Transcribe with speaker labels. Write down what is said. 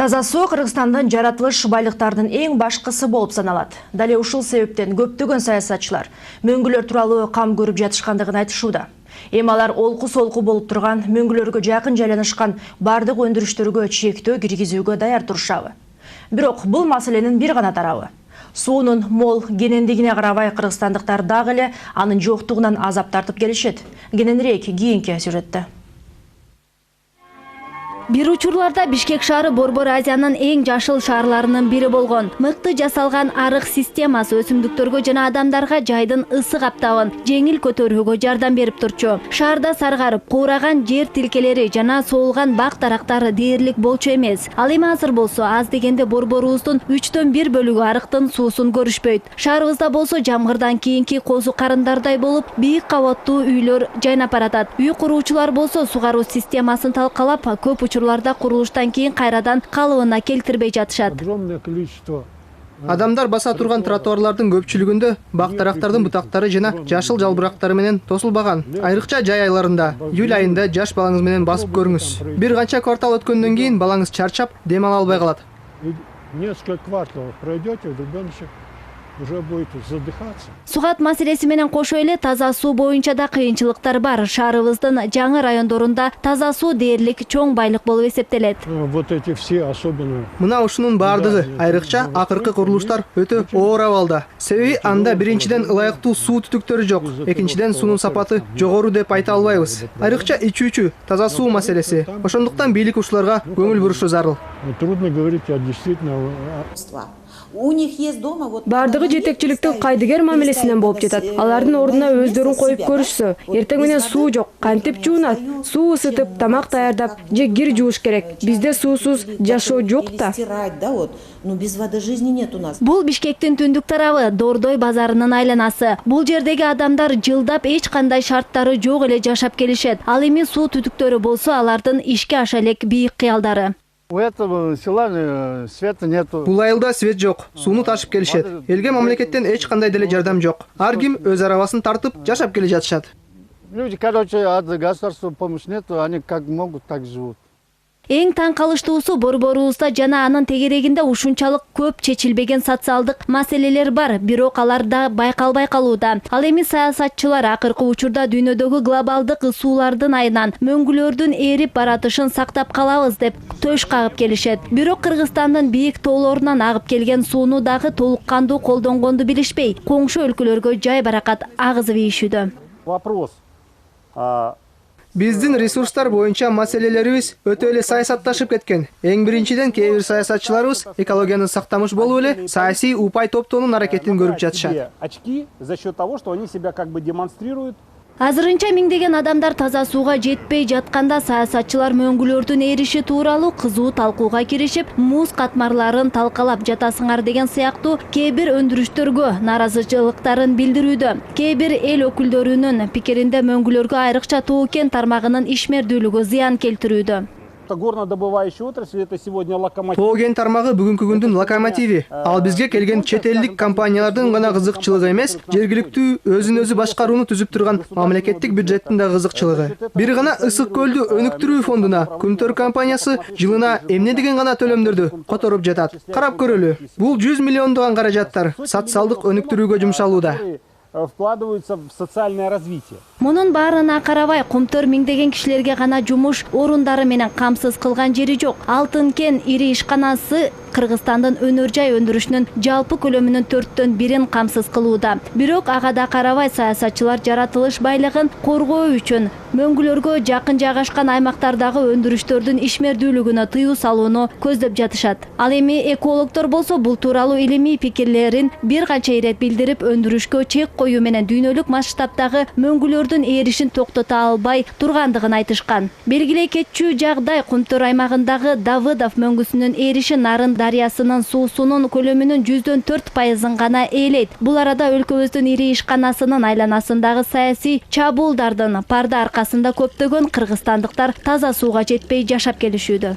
Speaker 1: Таза суу Кыргызстандын жаратылыш байлыктардын эң башкысы болуп саналат. Дале ушул себептен көптөгөн саясатчылар мөңгүлөр тууралуу кам көрүп жатышкандыгын айтышууда. Эми алар олку-солку болуп турган, мөңгүлөргө жакын жайланышкан бардык өндүрүштөргө чектөө киргизүүгө даяр турушабы. Бирок бул маселенин бир гана тарабы. Суунун мол кенендигине карабай кыргызстандыктар дагы эле анын жоктугунан азап тартып келишет. Кененирээк кийинки сюжетте.
Speaker 2: Бир учурларда Бишкек шаары Борбор Азиянын эң жашыл шаарларынын бири болгон. Мыкты жасалган арык системасы өсүмдүктөргө жана адамдарга жайдын ысы каптабын жеңил көтөрүүгө жардам берип турчу. Шаарда саргарып, куураган жер тилкелери жана соолган бак дарактары дээрлик болчу эмес. Ал эми азыр болсо аз дегенде борборубуздун 1/3 бөлүгү арыктын суусун көрүшпөйт. Шаарыбызда болсо жамгырдан кийинки козу карындардай болуп, бийик кабаттуу үйлөр жайнап баратат. Үй куруучулар болсо сугаруу системасын талкалап, көп учурларда курулуштан кийин кайрадан калыбына келтирбей жатышат.
Speaker 3: Адамдар баса турган тротуарлардын көпчүлүгүндө бак дарактардын бутактары жана жашыл жалбырактары менен тосулбаган. Айрыкча жай айларында, июль айында жаш балаңыз менен басып көрүңүз. Бир канча квартал өткөндөн кийин балаңыз чарчап, дем ала албай калат.
Speaker 4: Несколько кварталов пройдете, ребеночек уже будет задыхаться.
Speaker 2: Сугат маселеси менен кошо эле таза суу боюнча да кыйынчылыктар бар. Шаарыбыздын жаңы райондорунда таза суу дээрлик чоң байлык болуп эсептелет.
Speaker 4: Вот эти все особенно.
Speaker 3: Мына ушунун бардыгы, айрыкча акыркы курулуштар өтө оор абалда. Себеби анда биринчиден ылайыктуу суу түтүктөрү жок, экинчиден суунун сапаты жогору деп айта албайбыз. Айрыкча ичүүчү таза суу маселеси. Ошондуктан бийлик ушуларга көңүл бурушу зарыл.
Speaker 4: Трудно говорить о действительно.
Speaker 5: Бардыгы жетекчиликтин кайдыгер мамилесинен болуп жатат. Алардын ордуна өздөрүн коюп көрүшсө, эртең менен суу жок, кантип жуунат? Суу ысытып, тамак даярдап, же кир жууш керек. Бизде суусуз жашоо жок да.
Speaker 2: Бул Бишкектин түндүк тарабы, Дордой базарынын айланасы. Бул жердеги адамдар жылдап эч кандай шарттары жок эле жашап келишет. Ал эми суу түтүктөрү болсо алардын ишке аша элек бийик кыялдары.
Speaker 6: У этого села света нету.
Speaker 3: Бул айылда свет жок, сууну ташып келишет. Элге мамлекеттен эч кандай деле жардам жок. Ар ким өз арабасын тартып жашап келе жатышат.
Speaker 6: Люди, короче, от государства помощи нету, они как могут, так живут.
Speaker 2: Эң таң калыштуусу борборубузда жана анын тегерегинде ушунчалык көп чечилбеген социалдык маселелер бар, бирок алар да байкалбай калууда. Ал эми саясатчылар акыркы учурда дүйнөдөгү глобалдык ысуулардын айынан мөңгүлөрдүн эрип баратышын сактап калабыз деп төш кагып келишет. Бирок Кыргызстандын бийик тоолорунан агып келген сууну дагы толук кандуу колдонгонду билишпей, коңшу өлкөлөргө жай баракат агызып ийишүүдө.
Speaker 6: Вопрос.
Speaker 3: Биздин ресурстар боюнча маселелерибиз өтө эле саясатташып кеткен. Эң биринчиден кээ бир саясатчыларыбыз экологияны сактамыш болуп эле саясий упай топтоонун аракетин көрүп жатышат.
Speaker 7: Очки за счет того, что они себя как бы демонстрируют.
Speaker 2: Азырынча миңдеген адамдар таза сууга жетпей жатканда саясатчылар мөңгүлөрдүн эриши тууралуу кызуу талкууга киришип, муз катмарларын талкалап жатасыңар деген сыяктуу кээ бир өндүрүштөргө наразычылыктарын билдирүүдө. Кээ бир эл өкүлдөрүнүн пикиринде мөңгүлөргө айрыкча тоо-кен тармагынын ишмердүүлүгү зыян келтирүүдө.
Speaker 7: Горнодобывающая отрасль это сегодня локомотив.
Speaker 3: Тоо-кен тармагы бүгүнкү күндүн локомотиви. Ал бизге келген чет элдик компаниялардын гана кызыкчылыгы эмес, жергиликтүү өзүн өзү башкарууну түзүп турган мамлекеттик бюджеттин да кызыкчылыгы. Бир гана Ысык көлдү өнүктүрүү фондуна Күмтөр компаниясы жылына эмне деген гана төлөмдөрдү которуп жатат. Карап көрөлү. Бул 100 миллиондогон каражаттар социалдык өнүктүрүүгө жумшалууда.
Speaker 7: Вкладываются в социальное развитие.
Speaker 2: Мунун баарына карабай, Кумтөр миңдеген кишилерге гана жумуш орундары менен камсыз кылган жери жок. Алтын кен ири ишканасы Кыргызстандын өнөр жай өндүрүшүнүн жалпы көлөмүнүн 4/1 камсыз кылууда. Бирок ага да карабай саясатчылар жаратылыш байлыгын коргоо үчүн мөңгүлөргө жакын жайгашкан аймактардагы өндүрүштөрдүн ишмердүүлүгүнө тыюу салууну көздөп жатышат. Ал эми экологдор болсо бул тууралуу илимий пикирлерин бир канча ирет билдирип, өндүрүшкө чек коюу менен дүйнөлүк масштабтагы мөңгүлөрдүн эришин токтото албай тургандыгын айтышкан. Белгилей кетчү жагдай Кумтөр аймагындагы Давыдов мөңгүсүнүн эриши Нарын дарыясынын суусунун көлөмүнүн 4% гана ээлейт. Бул арада өлкөбүздүн ири ишканасынын айланасындагы саясий чабуулдардын парда аркасында көптөгөн кыргызстандыктар таза сууга жетпей жашап келишүүдө.